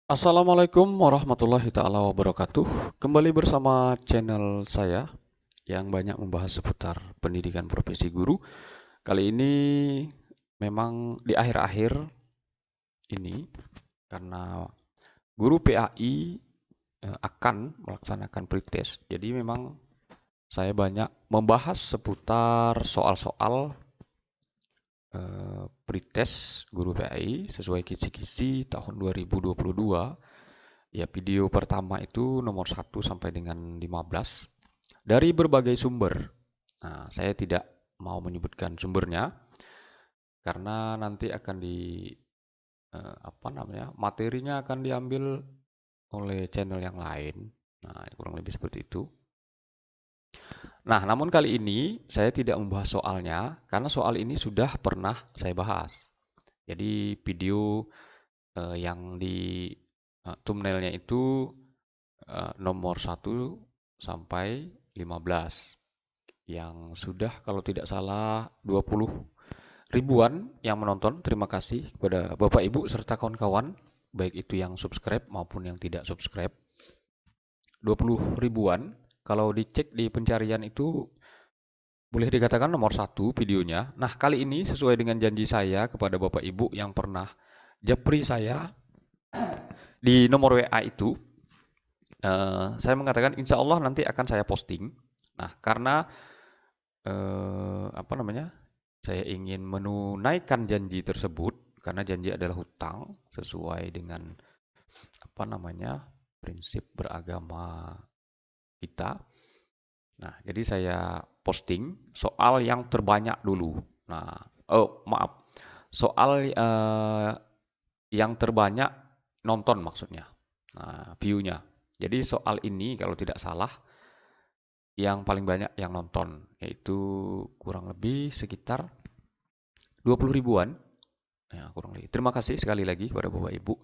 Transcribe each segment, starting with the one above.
Assalamualaikum warahmatullahi taala wabarakatuh. Kembali bersama channel saya yang banyak membahas seputar pendidikan profesi guru. Kali ini memang di akhir-akhir ini karena guru PAI akan melaksanakan pretest. Jadi memang saya banyak membahas seputar soal-soal pretest guru PAI sesuai kisi-kisi tahun 2022. Ya, video pertama itu nomor 1 sampai dengan 15 dari berbagai sumber. Nah, saya tidak mau menyebutkan sumbernya karena nanti akan materinya akan diambil oleh channel yang lain. Nah, kurang lebih seperti itu. Nah, namun kali ini saya tidak membahas soalnya karena soal ini sudah pernah saya bahas. Jadi video yang di thumbnailnya itu nomor 1 sampai 15 yang sudah kalau tidak salah 20 ribuan yang menonton. Terima kasih kepada Bapak Ibu serta kawan-kawan, baik itu yang subscribe maupun yang tidak subscribe. 20 ribuan. Kalau dicek di pencarian itu boleh dikatakan nomor 1 videonya. Nah, kali ini sesuai dengan janji saya kepada Bapak Ibu yang pernah japri saya di nomor WA itu, saya mengatakan insya Allah nanti akan saya posting. Nah, karena apa namanya, saya ingin menunaikan janji tersebut karena janji adalah hutang sesuai dengan apa namanya prinsip beragama kita. Nah, jadi saya posting soal yang terbanyak dulu. Nah, oh maaf, soal yang terbanyak nonton maksudnya. Nah, view-nya. Jadi soal ini kalau tidak salah yang paling banyak yang nonton yaitu kurang lebih sekitar 20 ribuan. Ya, kurang lebih. Terima kasih sekali lagi kepada Bapak Ibu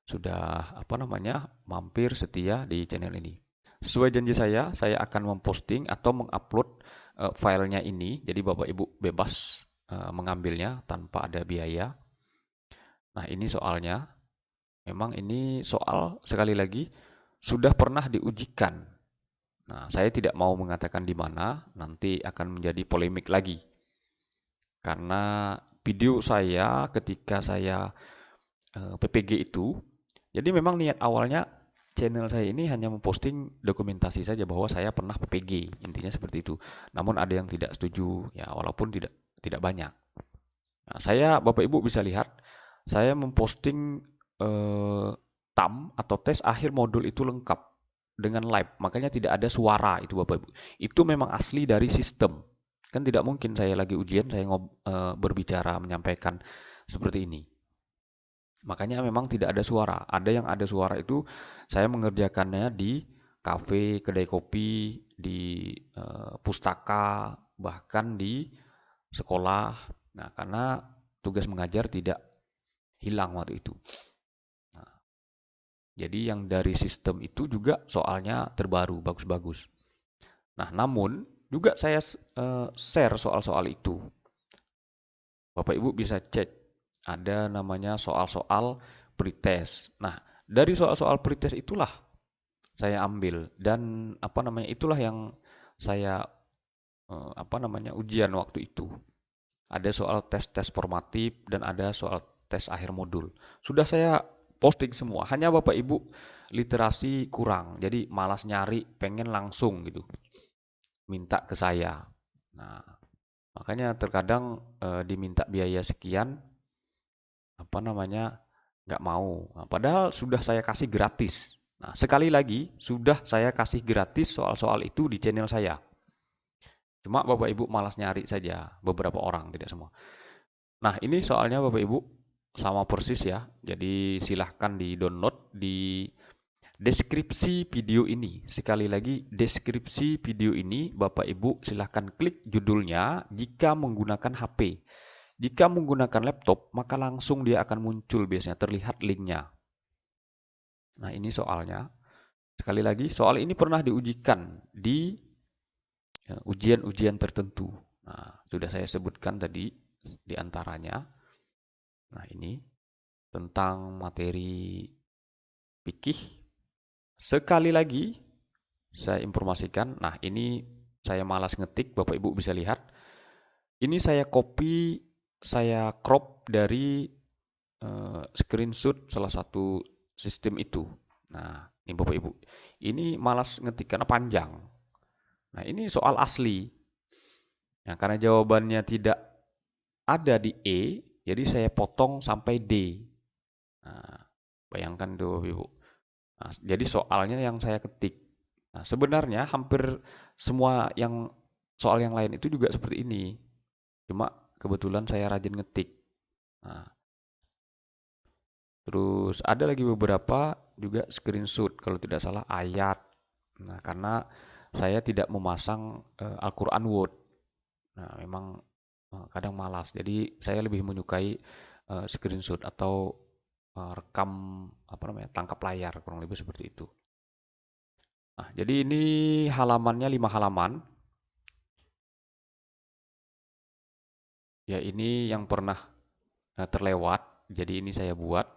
sudah apa namanya mampir setia di channel ini. Sesuai janji saya akan memposting atau mengupload filenya ini. Jadi Bapak Ibu bebas mengambilnya tanpa ada biaya. Nah, ini soalnya. Memang ini soal sekali lagi sudah pernah diujikan. Nah, saya tidak mau mengatakan di mana, nanti akan menjadi polemik lagi. Karena video saya ketika saya PPG itu, jadi memang niat awalnya channel saya ini hanya memposting dokumentasi saja bahwa saya pernah PPG, intinya seperti itu. Namun ada yang tidak setuju, ya walaupun tidak tidak banyak. Nah, saya Bapak Ibu bisa lihat, saya memposting eh, TAM atau tes akhir modul itu lengkap dengan live, makanya tidak ada suara itu Bapak Ibu. Itu memang asli dari sistem. Kan tidak mungkin saya lagi ujian saya berbicara menyampaikan seperti ini. Makanya memang tidak ada suara. Ada yang ada suara itu saya mengerjakannya di kafe, kedai kopi, di pustaka, bahkan di sekolah. Nah, karena tugas mengajar tidak hilang waktu itu. Nah, jadi yang dari sistem itu juga soalnya terbaru, bagus-bagus. Nah, namun juga saya share soal-soal itu. Bapak Ibu bisa cek, ada namanya soal-soal pretest. Nah, dari soal-soal pretest itulah saya ambil dan apa namanya itulah yang saya apa namanya ujian waktu itu. Ada soal tes-tes formatif dan ada soal tes akhir modul. Sudah saya posting semua. Hanya Bapak Ibu literasi kurang. Jadi malas nyari, pengen langsung gitu. Minta ke saya. Nah, makanya terkadang diminta biaya sekian, apa namanya, nggak mau. Nah, padahal sudah saya kasih gratis. Nah, sekali lagi, sudah saya kasih gratis soal-soal itu di channel saya. Cuma Bapak Ibu malas nyari saja, beberapa orang, tidak semua. Nah, ini soalnya Bapak Ibu sama persis ya. Jadi silahkan di-download di deskripsi video ini. Sekali lagi, deskripsi video ini Bapak Ibu silahkan klik judulnya jika menggunakan HP. Jika menggunakan laptop, maka langsung dia akan muncul biasanya terlihat linknya. Nah, ini soalnya. Sekali lagi, soal ini pernah diujikan di ujian-ujian tertentu. Nah, sudah saya sebutkan tadi di antaranya. Nah, ini tentang materi Pikih. Sekali lagi saya informasikan. Nah, ini saya malas ngetik, Bapak Ibu bisa lihat. Ini saya copy, saya crop dari screenshot salah satu sistem itu. Nah, ini Bapak Ibu. Ini malas ngetik karena panjang. Nah, ini soal asli. Nah, karena jawabannya tidak ada di E, jadi saya potong sampai D. Nah, bayangkan tuh Ibu. Nah, jadi soalnya yang saya ketik. Nah, sebenarnya hampir semua yang soal yang lain itu juga seperti ini. Cuma kebetulan saya rajin ngetik. Nah, terus ada lagi beberapa juga screenshot kalau tidak salah ayat. Nah, karena saya tidak memasang Al-Quran Word. Nah, memang kadang malas. Jadi saya lebih menyukai screenshot atau rekam apa namanya tangkap layar kurang lebih seperti itu. Nah, jadi ini halamannya 5 halaman. Ya ini yang pernah terlewat. Jadi ini saya buat.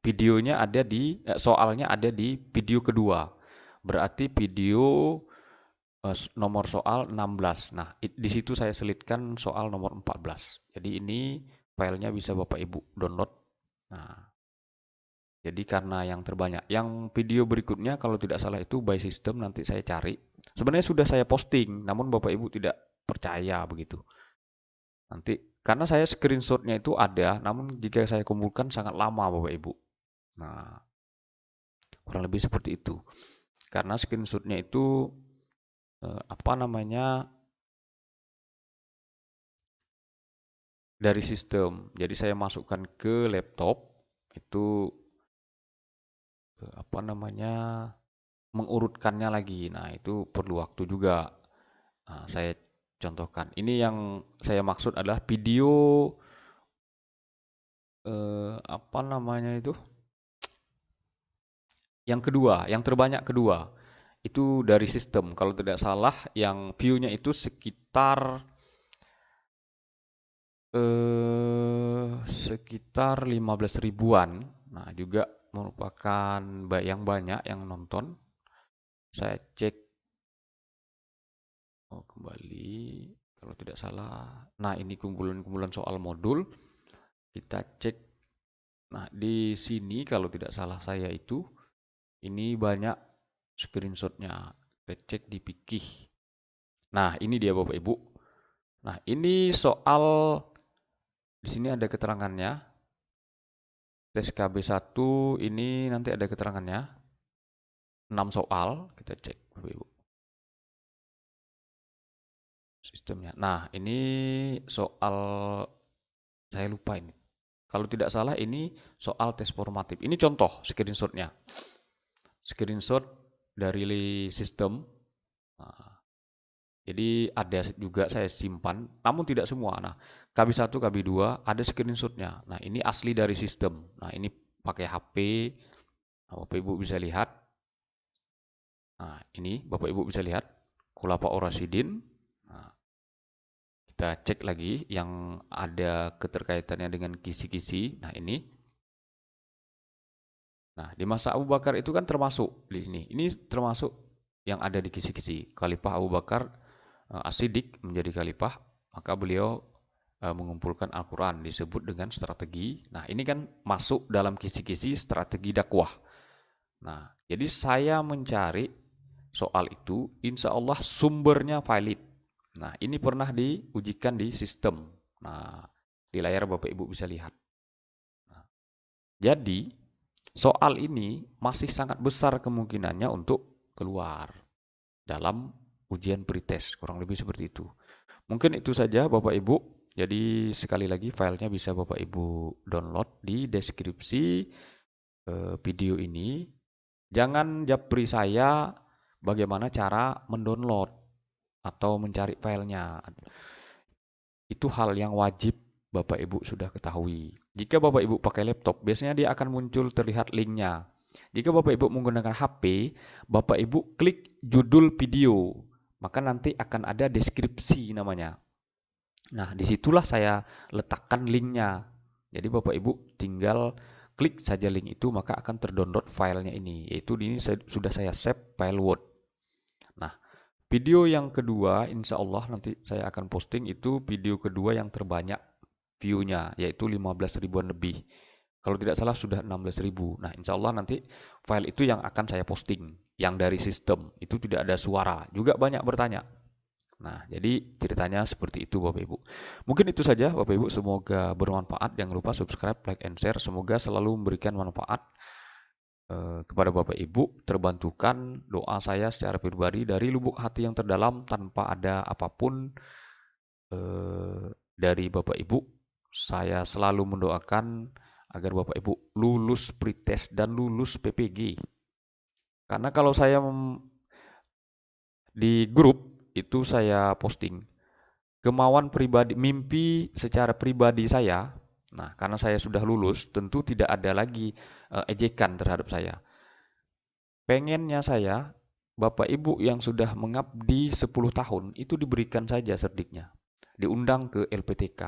Videonya ada di soalnya ada di video kedua. Berarti video nomor soal 16. Nah, di situ saya selitkan soal nomor 14. Jadi ini filenya bisa Bapak Ibu download. Nah, jadi karena yang terbanyak. Yang video berikutnya kalau tidak salah itu by system nanti saya cari. Sebenarnya sudah saya posting, namun Bapak Ibu tidak percaya begitu. Nanti karena saya screenshotnya itu ada, namun jika saya kumpulkan sangat lama Bapak Ibu. Nah, kurang lebih seperti itu. Karena screenshotnya itu apa namanya dari sistem. Jadi saya masukkan ke laptop itu apa namanya mengurutkannya lagi. Nah, itu perlu waktu juga. Nah, saya contohkan. Ini yang saya maksud adalah video apa namanya itu? Yang kedua, yang terbanyak kedua. Itu dari sistem. Kalau tidak salah yang view-nya itu sekitar sekitar 15 ribuan. Nah, juga merupakan yang banyak yang nonton. Saya cek kembali kalau tidak salah. Nah, ini kumpulan-kumpulan soal modul. Kita cek. Nah, di sini kalau tidak salah saya itu ini banyak screenshotnya. Kita cek di Pikih. Nah, ini dia Bapak Ibu. Nah, ini soal di sini ada keterangannya. Tes KB1 ini nanti ada keterangannya. 6 soal, kita cek Bapak Ibu. Sistemnya. Nah, ini soal saya lupa ini. Kalau tidak salah ini soal tes formatif. Ini contoh screenshotnya. Screenshot dari sistem. Nah, jadi ada juga saya simpan, namun tidak semua. Nah, KB1, KB2 ada screenshotnya. Nah, ini asli dari sistem. Nah, ini pakai HP. Nah, Bapak Ibu bisa lihat. Nah, ini Bapak Ibu bisa lihat. Khulafa Urasidin. Nah, kita cek lagi yang ada keterkaitannya dengan kisi-kisi. Nah, ini. Nah, di masa Abu Bakar itu kan termasuk di sini. Ini termasuk yang ada di kisi-kisi. Khalifah Abu Bakar As-Siddiq menjadi khalifah, maka beliau mengumpulkan Al-Quran disebut dengan strategi. Nah, ini kan masuk dalam kisi-kisi strategi dakwah. Nah, jadi saya mencari soal itu, insya Allah sumbernya valid. Nah, ini pernah diujikan di sistem. Nah, di layar Bapak Ibu bisa lihat. Nah, jadi, soal ini masih sangat besar kemungkinannya untuk keluar dalam ujian pretest, kurang lebih seperti itu. Mungkin itu saja Bapak Ibu. Jadi sekali lagi filenya bisa Bapak Ibu download di deskripsi video ini. Jangan japri saya bagaimana cara mendownload atau mencari filenya. Itu hal yang wajib Bapak Ibu sudah ketahui. Jika Bapak Ibu pakai laptop, biasanya dia akan muncul terlihat linknya. Jika Bapak Ibu menggunakan HP, Bapak Ibu klik judul video, maka nanti akan ada deskripsi namanya. Nah, disitulah saya letakkan linknya. Jadi Bapak Ibu tinggal klik saja link itu, maka akan terdownload filenya ini, yaitu ini sudah saya save file Word. Nah, video yang kedua, insya Allah nanti saya akan posting, itu video kedua yang terbanyak view-nya, yaitu 15 ribuan lebih. Kalau tidak salah sudah 16 ribu. Nah, insya Allah nanti file itu yang akan saya posting, yang dari sistem, itu tidak ada suara. Juga banyak bertanya. Nah, jadi ceritanya seperti itu Bapak Ibu. Mungkin itu saja Bapak Ibu, semoga bermanfaat. Jangan lupa subscribe, like, and share. Semoga selalu memberikan manfaat kepada Bapak Ibu. Terbantukan doa saya secara pribadi dari lubuk hati yang terdalam tanpa ada apapun dari Bapak Ibu. Saya selalu mendoakan agar Bapak Ibu lulus pretest dan lulus PPG. Karena kalau saya di grup itu saya posting kemauan pribadi, mimpi secara pribadi saya. Nah, karena saya sudah lulus, tentu tidak ada lagi ejekan terhadap saya. Pengennya saya, Bapak Ibu yang sudah mengabdi 10 tahun, itu diberikan saja serdiknya. Diundang ke LPTK.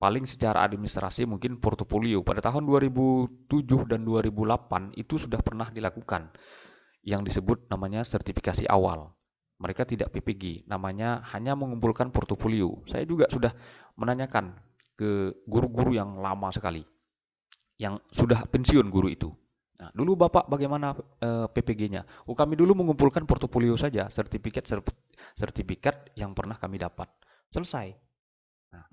Paling secara administrasi mungkin portofolio. Pada tahun 2007 dan 2008 itu sudah pernah dilakukan. Yang disebut namanya sertifikasi awal. Mereka tidak PPG, namanya hanya mengumpulkan portofolio. Saya juga sudah menanyakan ke guru-guru yang lama sekali, yang sudah pensiun guru itu. Nah, dulu Bapak bagaimana PPG-nya? Oh, kami dulu mengumpulkan portofolio saja, sertifikat yang pernah kami dapat. Selesai. Nah,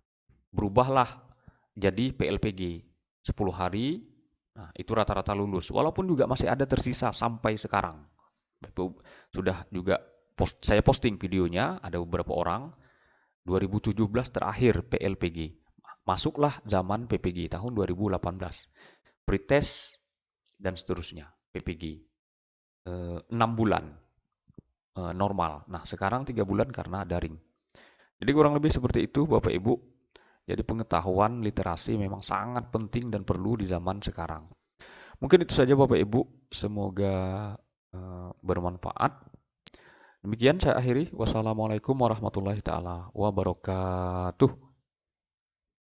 berubahlah jadi PLPG 10 hari. Nah, itu rata-rata lulus. Walaupun juga masih ada tersisa sampai sekarang. Sudah juga saya posting videonya, ada beberapa orang. 2017 terakhir PLPG. Masuklah zaman PPG tahun 2018. Pretest dan seterusnya. PPG 6 bulan normal. Nah, sekarang 3 bulan karena daring. Jadi kurang lebih seperti itu Bapak Ibu. Jadi pengetahuan literasi memang sangat penting dan perlu di zaman sekarang. Mungkin itu saja Bapak Ibu. Semoga bermanfaat. Demikian saya akhiri. Wassalamualaikum warahmatullahi taala wabarakatuh.